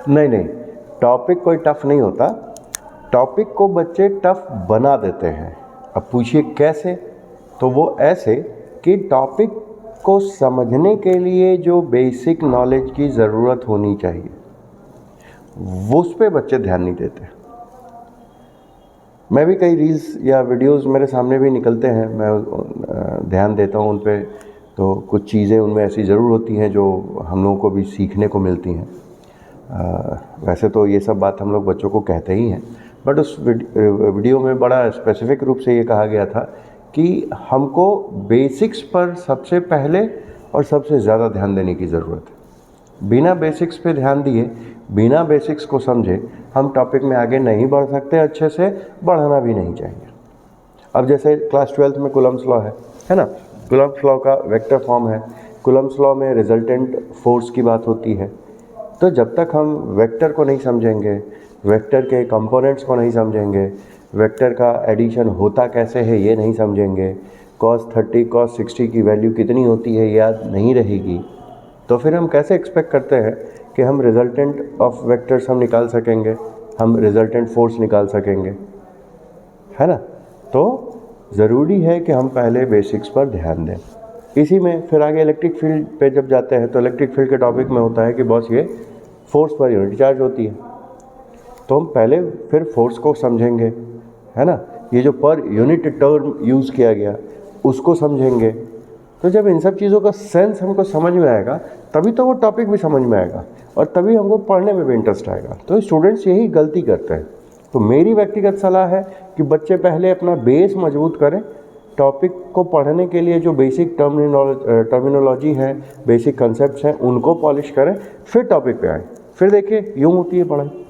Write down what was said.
नहीं नहीं, टॉपिक कोई टफ़ नहीं होता, टॉपिक को बच्चे टफ़ बना देते हैं। अब पूछिए कैसे? तो वो ऐसे कि टॉपिक को समझने के लिए जो बेसिक नॉलेज की ज़रूरत होनी चाहिए वो उस पे बच्चे ध्यान नहीं देते। मैं भी कई रील्स या वीडियोस मेरे सामने भी निकलते हैं, मैं ध्यान देता हूँ उन पे, तो कुछ चीज़ें उनमें ऐसी ज़रूर होती हैं जो हम लोगों को भी सीखने को मिलती हैं। वैसे तो ये सब बात हम लोग बच्चों को कहते ही हैं, बट उस वीडियो में बड़ा स्पेसिफिक रूप से ये कहा गया था कि हमको बेसिक्स पर सबसे पहले और सबसे ज़्यादा ध्यान देने की ज़रूरत है। बिना बेसिक्स पे ध्यान दिए, बिना बेसिक्स को समझे हम टॉपिक में आगे नहीं बढ़ सकते, अच्छे से बढ़ाना भी नहीं चाहिए। अब जैसे क्लास 12th में कूलम्ब्स लॉ है ना, कूलम्ब्स लॉ का वेक्टर फॉर्म है, कूलम्ब्स लॉ में रिजल्टेंट फोर्स की बात होती है। तो जब तक हम वेक्टर को नहीं समझेंगे, वेक्टर के कंपोनेंट्स को नहीं समझेंगे, वेक्टर का एडिशन होता कैसे है ये नहीं समझेंगे, cos 30 cos 60 की वैल्यू कितनी होती है याद नहीं रहेगी, तो फिर हम कैसे एक्सपेक्ट करते हैं कि हम रिजल्टेंट ऑफ वेक्टर्स हम निकाल सकेंगे, हम रिजल्टेंट फोर्स निकाल सकेंगे, है ना। तो ज़रूरी है कि हम पहले बेसिक्स पर ध्यान दें। इसी में फिर आगे इलेक्ट्रिक फील्ड पे जब जाते हैं तो इलेक्ट्रिक फील्ड के टॉपिक में होता है कि बॉस ये फोर्स पर यूनिट चार्ज होती है, तो हम पहले फिर फोर्स को समझेंगे, है ना। ये जो पर यूनिट टर्म यूज़ किया गया उसको समझेंगे। तो जब इन सब चीज़ों का सेंस हमको समझ में आएगा तभी तो वो टॉपिक भी समझ में आएगा और तभी हमको पढ़ने में भी इंटरेस्ट आएगा। तो स्टूडेंट्स यही गलती करते हैं। तो मेरी व्यक्तिगत सलाह है कि बच्चे पहले अपना बेस मजबूत करें, टॉपिक को पढ़ने के लिए जो बेसिक टर्मिनोलॉजी है, बेसिक कंसेप्ट्स हैं, उनको पॉलिश करें, फिर टॉपिक पे आएँ। फिर देखिए यूँ होती है पढ़ाई।